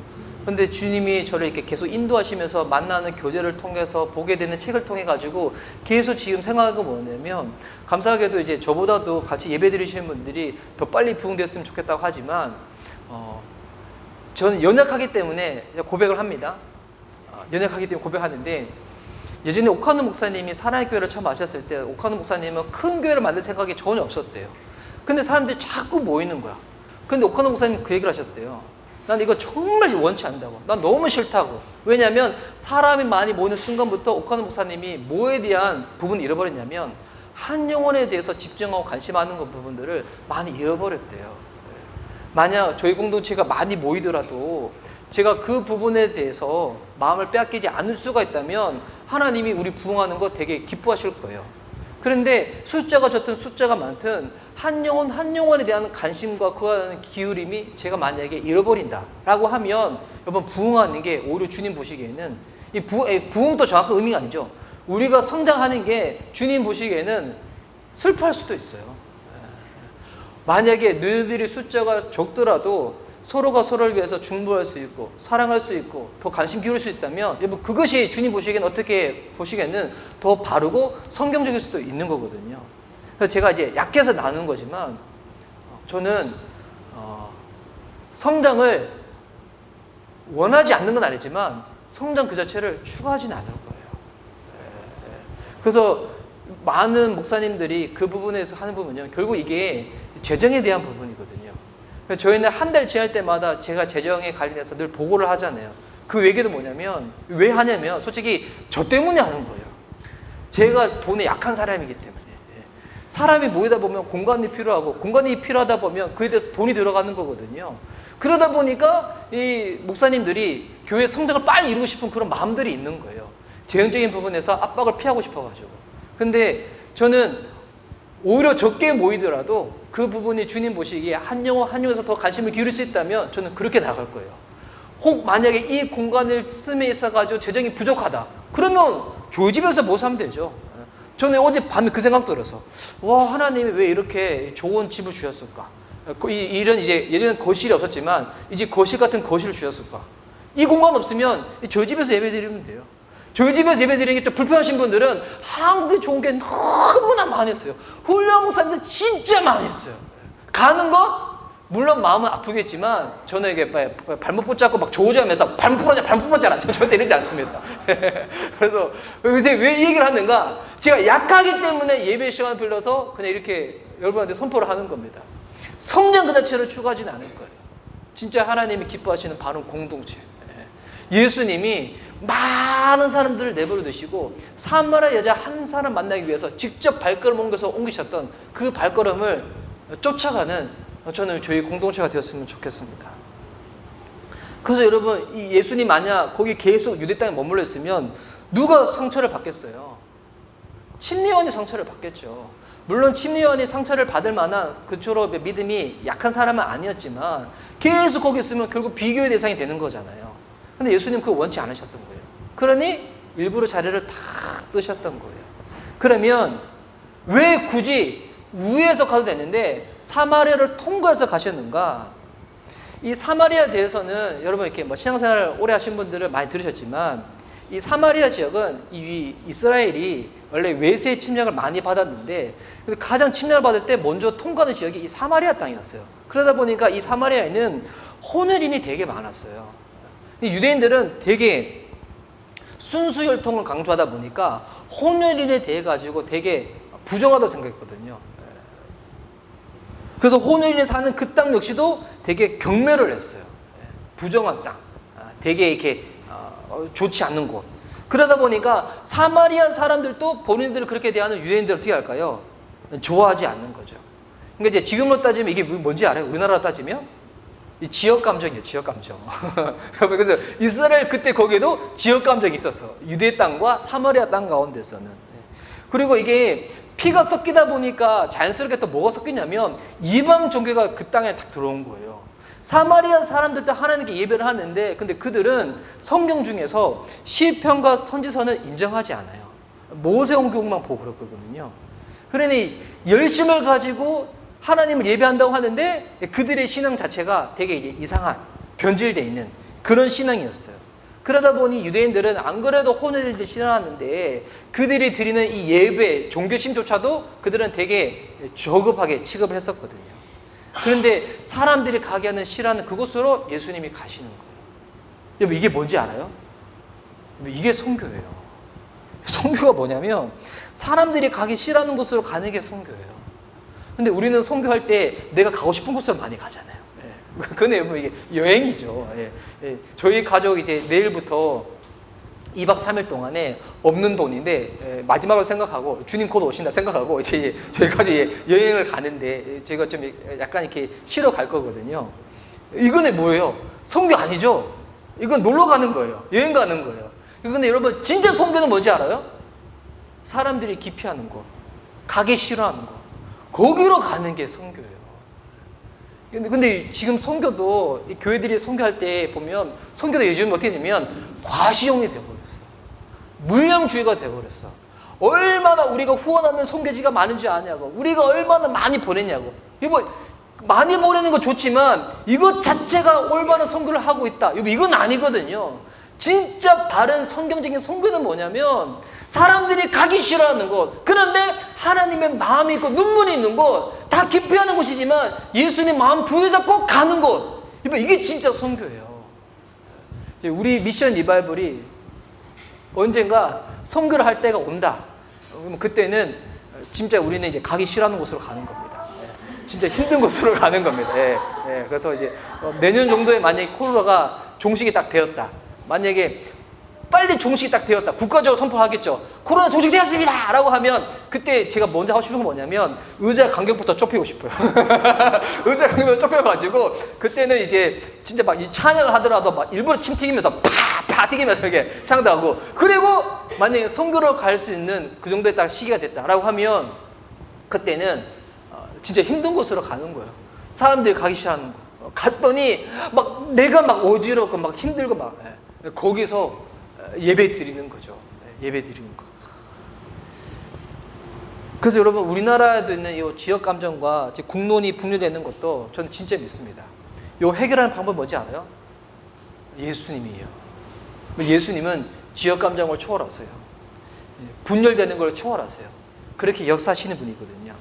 근데 주님이 저를 이렇게 계속 인도하시면서 만나는 교제를 통해서 보게 되는 책을 통해 가지고 계속 지금 생각하는 건 뭐냐면, 감사하게도 이제 저보다도 같이 예배 드리시는 분들이 더 빨리 부흥됐으면 좋겠다고 하지만 저는 연약하기 때문에 고백을 합니다. 연약하기 때문에 고백하는데, 예전에 오카노 목사님이 사랑의 교회를 처음 하셨을 때 오카노 목사님은 큰 교회를 만들 생각이 전혀 없었대요. 근데 사람들이 자꾸 모이는 거야. 근데 오카노 목사님이 그 얘기를 하셨대요. 난 이거 정말 원치 않다고. 난 너무 싫다고. 왜냐하면 사람이 많이 모이는 순간부터 오카노 목사님이 뭐에 대한 부분을 잃어버렸냐면 한 영혼에 대해서 집중하고 관심하는 것 부분들을 많이 잃어버렸대요. 만약 저희 공동체가 많이 모이더라도 제가 그 부분에 대해서 마음을 빼앗기지 않을 수가 있다면 하나님이 우리 부흥하는 거 되게 기뻐하실 거예요. 그런데 숫자가 적든 숫자가 많든 한 영혼 한 영혼에 대한 관심과 그와 대한 기울임이 제가 만약에 잃어버린다라고 하면 여러분, 부흥하는 게 오히려 주님 보시기에는 이 부흥도 정확한 의미가 아니죠. 우리가 성장하는 게 주님 보시기에는 슬퍼할 수도 있어요. 만약에 너희들이 숫자가 적더라도 서로가 서로를 위해서 중보할 수 있고 사랑할 수 있고 더 관심 기울일 수 있다면 여러분, 그것이 주님 보시기에는 어떻게 보시기에는 더 바르고 성경적일 수도 있는 거거든요. 그래서 제가 이제 약해서 나누는 거지만 저는 성장을 원하지 않는 건 아니지만 성장 그 자체를 추구하지는 않을 거예요. 그래서 많은 목사님들이 그 부분에서 하는 부분은요, 결국 이게 재정에 대한 부분이거든요. 저희는 한 달 지날 때마다 제가 재정에 관련해서 늘 보고를 하잖아요. 그 얘기도 뭐냐면, 왜 하냐면 솔직히 저 때문에 하는 거예요. 제가 돈에 약한 사람이기 때문에. 사람이 모이다 보면 공간이 필요하고 공간이 필요하다 보면 그에 대해서 돈이 들어가는 거거든요. 그러다 보니까 이 목사님들이 교회 성장을 빨리 이루고 싶은 그런 마음들이 있는 거예요. 재정적인 부분에서 압박을 피하고 싶어가지고. 근데 저는 오히려 적게 모이더라도 그 부분이 주님 보시기에 한 영혼 한 영혼에서 더 관심을 기울일 수 있다면 저는 그렇게 나갈 거예요. 혹 만약에 이 공간을 쓰임에 있어가지고 재정이 부족하다. 그러면 교회 집에서 뭐 사면 되죠. 저는 어제 밤에 그 생각 들어서, 와, 하나님이 왜 이렇게 좋은 집을 주셨을까? 이런 이제 예전엔 거실이 없었지만 이제 거실 같은 거실을 주셨을까? 이 공간 없으면 저희 집에서 예배 드리면 돼요. 저희 집에서 예배 드리는 게 또 불편하신 분들은 한국에 좋은 게 너무나 많이 했어요. 훌륭한 목사님들 진짜 많이 했어요. 가는 거 물론 마음은 아프겠지만 저는 이게 발목 붙잡고 막 조우자면서 발목 부러져라. 저 절대 이러지 않습니다. 그래서 이제 왜 이 얘기를 하는가? 제가 약하기 때문에 예배 시간을 빌려서 그냥 이렇게 여러분한테 선포를 하는 겁니다. 성령 그 자체를 추구하지는 않을 거예요. 진짜 하나님이 기뻐하시는 바른 공동체. 예수님이 많은 사람들을 내버려 두시고 사마리아 여자 한 사람 만나기 위해서 직접 발걸음 옮기셨던 그 발걸음을 쫓아가는 저는 저희 공동체가 되었으면 좋겠습니다. 그래서 여러분, 이 예수님 만약 거기 계속 유대 땅에 머물러 있으면 누가 상처를 받겠어요? 침례요한이 상처를 받겠죠. 물론 침례요한이 상처를 받을 만한 그처럼 믿음이 약한 사람은 아니었지만 계속 거기 있으면 결국 비교의 대상이 되는 거잖아요. 근데 예수님 그거 원치 않으셨던 거예요. 그러니 일부러 자리를 탁 뜨셨던 거예요. 그러면 왜 굳이 위에서 가도 되는데 사마리아를 통과해서 가셨는가? 이 사마리아에 대해서는 여러분 이렇게 뭐 신앙생활 오래 하신 분들은 많이 들으셨지만 이 사마리아 지역은 이 이스라엘이 원래 외세의 침략을 많이 받았는데 가장 침략을 받을 때 먼저 통과하는 지역이 이 사마리아 땅이었어요. 그러다 보니까 이 사마리아에는 호늘인이 되게 많았어요. 유대인들은 되게 순수 혈통을 강조하다 보니까 호늘인에 대해 가지고 되게 부정하다고 생각했거든요. 그래서 호늘인이 사는 그 땅 역시도 되게 경멸을 했어요. 부정한 땅, 되게 이렇게 좋지 않는 곳. 그러다 보니까 사마리아 사람들도 본인들을 그렇게 대하는 유대인들을 어떻게 할까요? 좋아하지 않는 거죠. 그러니까 이제 지금으로 따지면 이게 뭔지 알아요? 우리나라로 따지면 이 지역 감정이에요. 지역 감정. 그래서 이스라엘 그때 거기에도 지역 감정이 있었어. 유대 땅과 사마리아 땅 가운데서는. 그리고 이게 피가 섞이다 보니까 자연스럽게 또 뭐가 섞이냐면 이방 종교가 그 땅에 딱 들어온 거예요. 사마리아 사람들도 하나님께 예배를 하는데 근데 그들은 성경 중에서 시편과 선지서는 인정하지 않아요. 모세오경만 보고 그렇거든요. 그러니 열심을 가지고 하나님을 예배한다고 하는데 그들의 신앙 자체가 되게 이제 이상한 변질되어 있는 그런 신앙이었어요. 그러다 보니 유대인들은 안 그래도 호늘일을 싫어하는데 그들이 드리는 이 예배, 종교심조차도 그들은 되게 저급하게 취급을 했었거든요. 그런데 사람들이 가게 하는 싫어하는 그곳으로 예수님이 가시는 거예요. 여러분 이게 뭔지 알아요? 이게 선교예요. 선교가 뭐냐면 사람들이 가기 싫어하는 곳으로 가는 게 선교예요. 근데 우리는 선교할 때 내가 가고 싶은 곳으로 많이 가잖아요. 근데 뭐 이게 여행이죠. 저희 가족 이제 내일부터 2박 3일 동안에 없는 돈인데 마지막으로 생각하고 주님 곧 오신다 생각하고 이제 저희 가족이 여행을 가는데 저희가 좀 약간 이렇게 쉬러 갈 거거든요. 이거는 뭐예요? 선교 아니죠? 이건 놀러 가는 거예요. 여행 가는 거예요. 근데 여러분 진짜 선교는 뭔지 알아요? 사람들이 기피하는 곳, 가기 싫어하는 곳, 거기로 가는 게 선교예요. 근데 지금 선교도 이 교회들이 선교할 때 보면 선교도 요즘 어떻게 되냐면 과시용이 되어버렸어. 물량주의가 되어버렸어. 얼마나 우리가 후원하는 선교지가 많은지 아냐고. 우리가 얼마나 많이 보냈냐고. 이거 많이 보내는 거 좋지만 이것 자체가 올바른 선교를 하고 있다. 이건 아니거든요. 진짜 바른 성경적인 선교는 뭐냐면 사람들이 가기 싫어하는 곳, 그런데 하나님의 마음이 있고 눈물이 있는 곳, 다 기피하는 곳이지만 예수님 마음 부여잡고 가는 곳, 이게 진짜 선교예요. 우리 미션 리바이벌이 언젠가 선교를 할 때가 온다. 그때는 진짜 우리는 이제 가기 싫어하는 곳으로 가는 겁니다. 진짜 힘든 곳으로 가는 겁니다. 그래서 이제 내년 정도에 만약에 코로나가 종식이 딱 되었다. 만약에 빨리 종식이 딱 되었다. 국가적으로 선포하겠죠. 코로나 종식되었습니다! 라고 하면 그때 제가 먼저 하고 싶은 건 뭐냐면 의자 간격부터 좁히고 싶어요. 의자 간격부터 좁혀가지고 그때는 이제 진짜 막 이 찬양을 하더라도 막 일부러 침 튀기면서 파 튀기면서 이렇게 찬양도 하고 그리고 만약에 선교로 갈 수 있는 그 정도의 딱 시기가 됐다라고 하면 그때는 진짜 힘든 곳으로 가는 거예요. 사람들이 가기 싫어하는 곳. 갔더니 막 내가 막 어지럽고 막 힘들고 막 거기서 예배 드리는 거죠. 예배 드리는 거. 그래서 여러분 우리나라에도 있는 이 지역 감정과 국론이 분류되는 것도 저는 진짜 믿습니다. 이 해결하는 방법이 뭔지 알아요? 예수님이에요. 예수님은 지역 감정을 초월하세요. 분열되는 걸 초월하세요. 그렇게 역사하시는 분이거든요.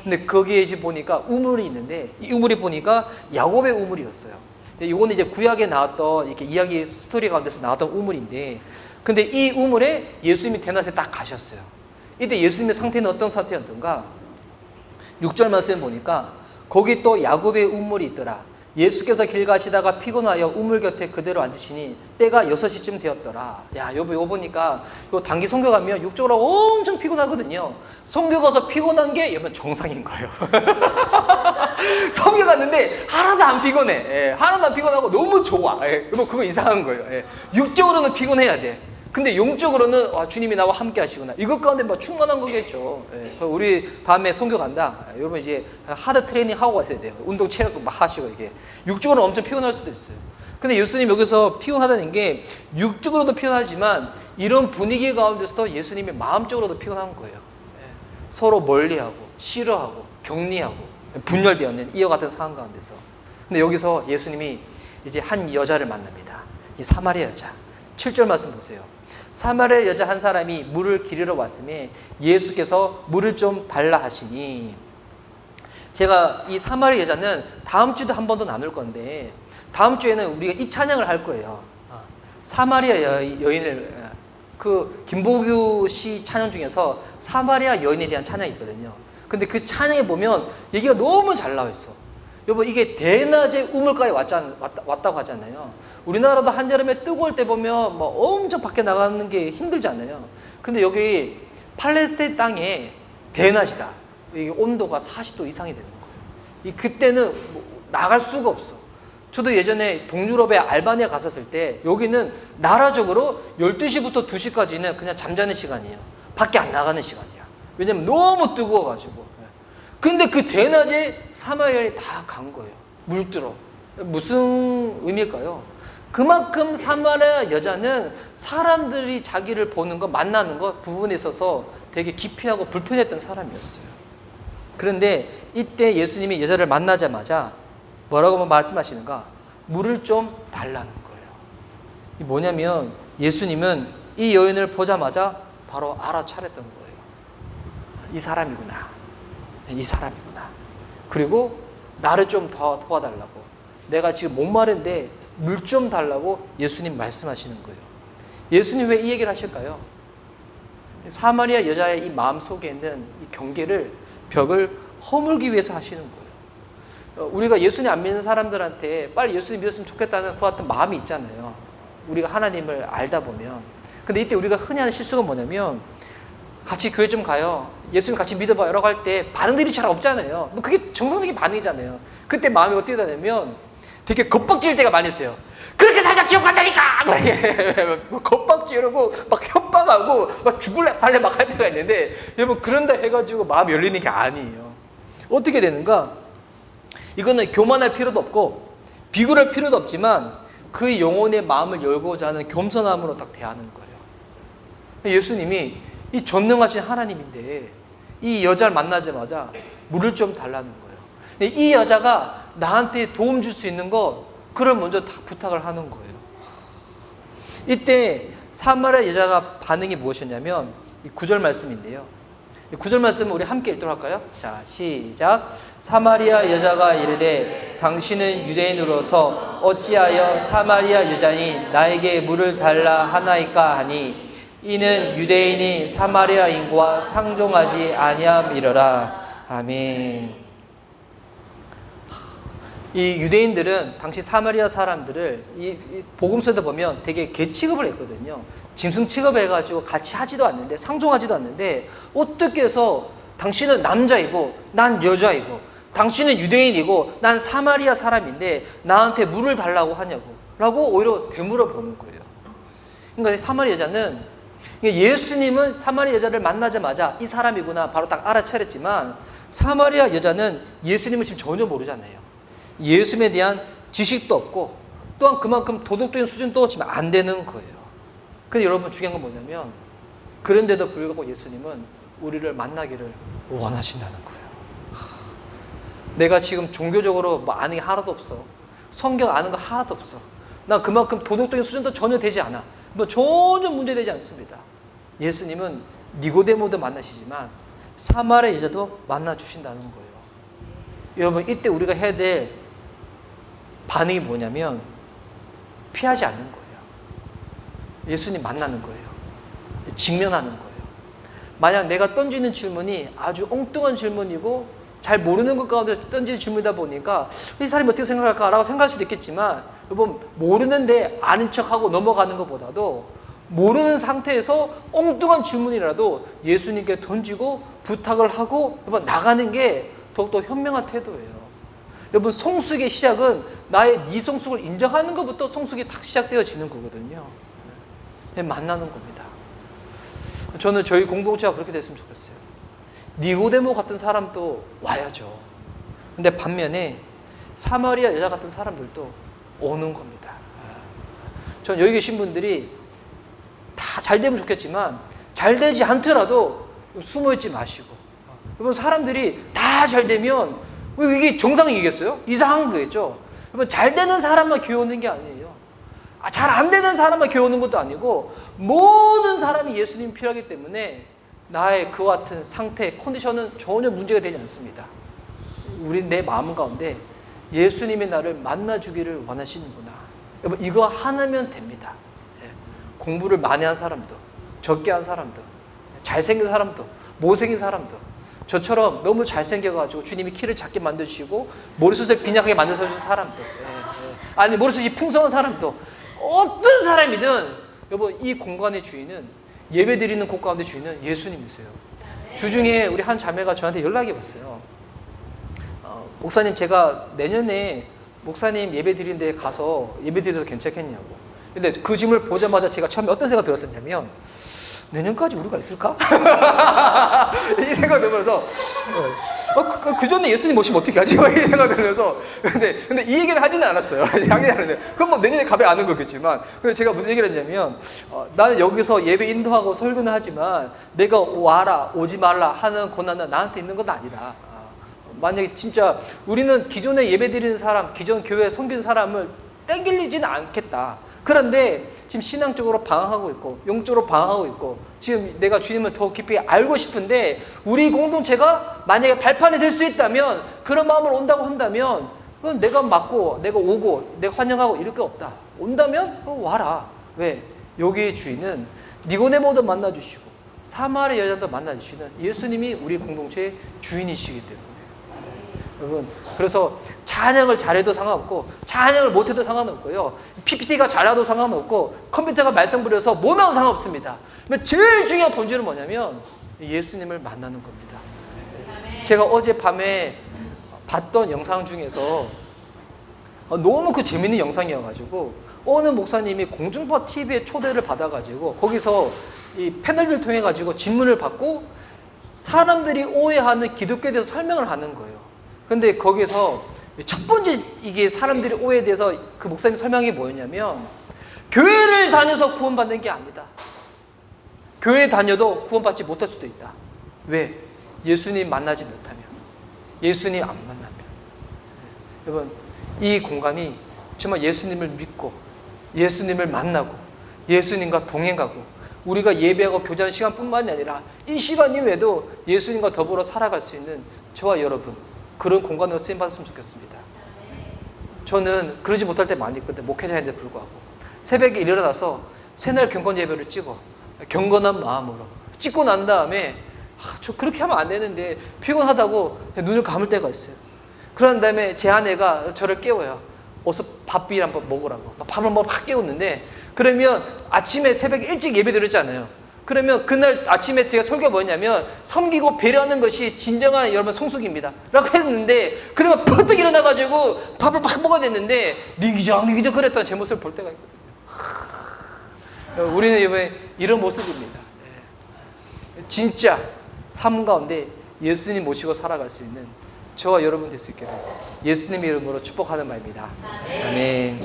근데 거기에 이제 보니까 우물이 있는데 이 우물이 보니까 야곱의 우물이었어요. 이거는 이제 구약에 나왔던 이렇게 이야기 스토리 가운데서 나왔던 우물인데, 근데 이 우물에 예수님이 대낮에 딱 가셨어요. 이때 예수님의 상태는 어떤 상태였던가? 6절 말씀 보니까 거기 또 야곱의 우물이 있더라. 예수께서 길 가시다가 피곤하여 우물 곁에 그대로 앉으시니 때가 6시쯤 되었더라. 야, 요거 보니까 요 단기 선교 가면 육적으로 엄청 피곤하거든요. 선교 가서 피곤한 게 여러분 정상인 거예요. 선교 갔는데 하나도 안 피곤해. 하나도 안 피곤하고 너무 좋아. 여러분 그거 이상한 거예요. 육적으로는 피곤해야 돼. 근데 영적으로는 주님이 나와 함께 하시구나. 이것 가운데 뭐 충만한 거겠죠. 우리 다음에 선교 간다. 여러분 이제 하드 트레이닝 하고 가셔야 돼요. 운동 체력 막 하시고 이게. 육적으로는 엄청 피곤할 수도 있어요. 근데 예수님 여기서 피곤하다는 게 육적으로도 피곤하지만 이런 분위기 가운데서도 예수님이 마음적으로도 피곤한 거예요. 서로 멀리하고 싫어하고 격리하고 분열되어 있는 이와 같은 상황 가운데서. 근데 여기서 예수님이 이제 한 여자를 만납니다. 이 사마리아 여자. 7절 말씀 보세요. 사마리아 여자 한 사람이 물을 기르러 왔음에 예수께서 물을 좀 달라 하시니. 제가 이 사마리아 여자는 다음 주도 한 번 더 나눌 건데 다음 주에는 우리가 이 찬양을 할 거예요. 사마리아 여인을, 그 김보규 씨 찬양 중에서 사마리아 여인에 대한 찬양이 있거든요. 근데 그 찬양에 보면 얘기가 너무 잘 나와 있어. 여러분, 이게 대낮에 우물가에 왔다고 하잖아요. 우리나라도 한여름에 뜨거울 때 보면 뭐 엄청 밖에 나가는 게 힘들잖아요. 근데 여기 팔레스타인 땅에 대낮이다. 이게 온도가 40도 이상이 되는 거예요. 그때는 뭐 나갈 수가 없어. 저도 예전에 동유럽에 알바니아 갔었을 때 여기는 나라적으로 12시부터 2시까지는 그냥 잠자는 시간이에요. 밖에 안 나가는 시간이야. 왜냐면 너무 뜨거워가지고. 근데 그 대낮에 사마리아에 다 간 거예요. 물들어. 무슨 의미일까요? 그만큼 사마리아 여자는 사람들이 자기를 보는 것, 만나는 것 부분에 있어서 되게 기피하고 불편했던 사람이었어요. 그런데 이때 예수님이 여자를 만나자마자 뭐라고 말씀하시는가? 물을 좀 달라는 거예요. 이 뭐냐면 예수님은 이 여인을 보자마자 바로 알아차렸던 거예요. 이 사람이구나. 이 사람이구나. 그리고 나를 좀 더 도와달라고. 내가 지금 목마른데 물 좀 달라고 예수님 말씀하시는 거예요. 예수님 왜 이 얘기를 하실까요? 사마리아 여자의 이 마음 속에 있는 이 경계를, 벽을 허물기 위해서 하시는 거예요. 우리가 예수님 안 믿는 사람들한테 빨리 예수님 믿었으면 좋겠다는 그 같은 마음이 있잖아요. 우리가 하나님을 알다 보면. 근데 이때 우리가 흔히 하는 실수가 뭐냐면 같이 교회 좀 가요. 예수님 같이 믿어봐요. 라고 할 때 반응들이 잘 없잖아요. 뭐 그게 정상적인 반응이잖아요. 그때 마음이 어떻게 되냐면 되게 겁박질 때가 많이 있어요. 그렇게 살다 지옥 간다니까! 막 겁박지르고 막 협박하고 막 죽을래 살래 막 할 때가 있는데 여러분, 그런다 해가지고 마음이 열리는 게 아니에요. 어떻게 되는가? 이거는 교만할 필요도 없고 비굴할 필요도 없지만 그 영혼의 마음을 열고자 하는 겸손함으로 딱 대하는 거예요. 예수님이 이 전능하신 하나님인데 이 여자를 만나자마자 물을 좀 달라는 거예요. 이 여자가 나한테 도움 줄 수 있는 거, 그걸 먼저 다 부탁을 하는 거예요. 이때 사마리아 여자가 반응이 무엇이었냐면 이 9절 말씀인데요. 9절 말씀을 우리 함께 읽도록 할까요? 자, 시작. 사마리아 여자가 이르되 당신은 유대인으로서 어찌하여 사마리아 여자인 나에게 물을 달라 하나이까 하니 이는 유대인이 사마리아인과 상종하지 아니함이러라. 아멘. 이 유대인들은 당시 사마리아 사람들을 이 복음서에도 보면 되게 개 취급을 했거든요. 짐승 취급을 해가지고 같이 하지도 않는데, 상종하지도 않는데 어떻게 해서 당신은 남자이고 난 여자이고 당신은 유대인이고 난 사마리아 사람인데 나한테 물을 달라고 하냐고 라고 오히려 되물어 보는 거예요. 그러니까 사마리아 여자는, 예수님은 사마리아 여자를 만나자마자 이 사람이구나 바로 딱 알아차렸지만 사마리아 여자는 예수님을 지금 전혀 모르잖아요. 예수님에 대한 지식도 없고 또한 그만큼 도덕적인 수준도 지금 안 되는 거예요. 근데 여러분, 중요한 건 뭐냐면 그런데도 불구하고 예수님은 우리를 만나기를 원하신다는 거예요. 내가 지금 종교적으로 뭐 아는 게 하나도 없어. 성경 아는 거 하나도 없어. 나 그만큼 도덕적인 수준도 전혀 되지 않아. 뭐 전혀 문제되지 않습니다. 예수님은 니고데모도 만나시지만 사마리아 여자도 만나주신다는 거예요. 여러분, 이때 우리가 해야 될 반응이 뭐냐면 피하지 않는 거예요. 예수님 만나는 거예요. 직면하는 거예요. 만약 내가 던지는 질문이 아주 엉뚱한 질문이고 잘 모르는 것 가운데 던지는 질문이다 보니까 이 사람이 어떻게 생각할까라고 생각할 수도 있겠지만, 여러분, 모르는데 아는 척하고 넘어가는 것보다도 모르는 상태에서 엉뚱한 질문이라도 예수님께 던지고 부탁을 하고 여러분 나가는 게 더욱더 현명한 태도예요. 여러분, 성숙의 시작은 나의 미성숙을 인정하는 것부터 성숙이 딱 시작되어지는 거거든요. 만나는 겁니다. 저는 저희 공동체가 그렇게 됐으면 좋겠어요. 니고데모 같은 사람도 와야죠. 근데 반면에 사마리아 여자 같은 사람들도 오는 겁니다. 전 여기 계신 분들이 다 잘 되면 좋겠지만 잘 되지 않더라도 숨어있지 마시고. 여러분 사람들이 다 잘 되면 이게 정상이겠어요? 이상한 거겠죠? 여러분 잘 되는 사람만 교회 오는 게 아니에요. 잘 안 되는 사람만 교회 오는 것도 아니고 모든 사람이 예수님이 필요하기 때문에 나의 그와 같은 상태, 컨디션은 전혀 문제가 되지 않습니다. 우린 내 마음 가운데 예수님이 나를 만나주기를 원하시는구나. 여러분 이거 하나면 됩니다. 공부를 많이 한 사람도, 적게 한 사람도, 잘생긴 사람도, 못생긴 사람도, 저처럼 너무 잘생겨가지고 주님이 키를 작게 만드시고 머리숱을 빈약하게 만들어주신 사람도, 아니 머리숱이 풍성한 사람도, 어떤 사람이든 여러분 이 공간의 주인은, 예배드리는 곳 가운데 주인은 예수님이세요. 주중에 우리 한 자매가 저한테 연락이 왔어요. 목사님 제가 내년에 목사님 예배드리는 데 가서 예배드려도 괜찮겠냐고. 근데 그 짐을 보자마자 제가 처음에 어떤 생각이 들었었냐면 내년까지 우리가 있을까? 이 생각이 들면서 그 전에 예수님 모시면 어떻게 하지? 이 생각이 들면서 근데 이 얘기는 하지는 않았어요. 당연히 하는데 그건 뭐 내년에 가면 아는 거겠지만 근데 제가 무슨 얘기를 했냐면 나는 여기서 예배 인도하고 설교는 하지만 내가 와라 오지 말라 하는 권한은 나한테 있는 건 아니다. 만약에 진짜 우리는 기존에 예배드리는 사람, 기존 교회에 섬기는 사람을 땡길리지는 않겠다. 그런데 지금 신앙적으로 방황하고 있고 영적으로 방황하고 있고 지금 내가 주님을 더 깊이 알고 싶은데 우리 공동체가 만약에 발판이 될 수 있다면 그런 마음으로 온다고 한다면 그건 내가 맞고 내가 오고 내가 환영하고 이럴 게 없다. 온다면 와라. 왜? 여기의 주인은 니고데모도 만나주시고 사마리아 여자도 만나주시는 예수님이 우리 공동체의 주인이시기 때문에 여러분 그래서 찬양을 잘해도 상관없고 찬양을 못해도 상관없고요. PPT가 잘해도 상관없고 컴퓨터가 말썽 부려서 뭐나도 상관없습니다. 근데 제일 중요한 본질은 뭐냐면 예수님을 만나는 겁니다. 제가 어젯밤에 봤던 영상 중에서 너무 그 재밌는 영상이어가지고 어느 목사님이 공중파 TV에 초대를 받아가지고 거기서 이 패널들 통해가지고 질문을 받고 사람들이 오해하는 기독교에 대해서 설명을 하는 거예요. 근데 거기서 첫 번째 이게 사람들이 오해에 대해서 그 목사님 설명이 뭐였냐면 교회를 다녀서 구원받는 게 아니다. 교회 다녀도 구원받지 못할 수도 있다. 왜? 예수님 만나지 못하면, 예수님 안 만나면. 여러분 이 공간이 정말 예수님을 믿고 예수님을 만나고 예수님과 동행하고 우리가 예배하고 교제하는 시간뿐만이 아니라 이 시간 이외에도 예수님과 더불어 살아갈 수 있는 저와 여러분 그런 공간으로 쓰임받았으면 좋겠습니다. 저는 그러지 못할 때 많이 있거든요. 목회자인데 불구하고 새벽에 일어나서 새날 경건 예배를 찍어 경건한 마음으로 찍고 난 다음에 저 그렇게 하면 안 되는데 피곤하다고 눈을 감을 때가 있어요. 그런 다음에 제 아내가 저를 깨워요. 어서 밥비를 한번 먹으라고. 밥을 먹어 확 깨웠는데 그러면 아침에 새벽에 일찍 예배 드렸잖아요. 그러면 그날 아침에 제가 설교가 뭐냐면 섬기고 배려하는 것이 진정한 여러분 성숙입니다 라고 했는데 그러면 펄떡 일어나가지고 밥을 막 먹어야 됐는데 니기적 그랬던 제 모습을 볼 때가 있거든요. 우리는 이번에 이런 모습입니다. 진짜 삶 가운데 예수님 모시고 살아갈 수 있는 저와 여러분 될 수 있기를 예수님의 이름으로 축복하는 말입니다. 아멘.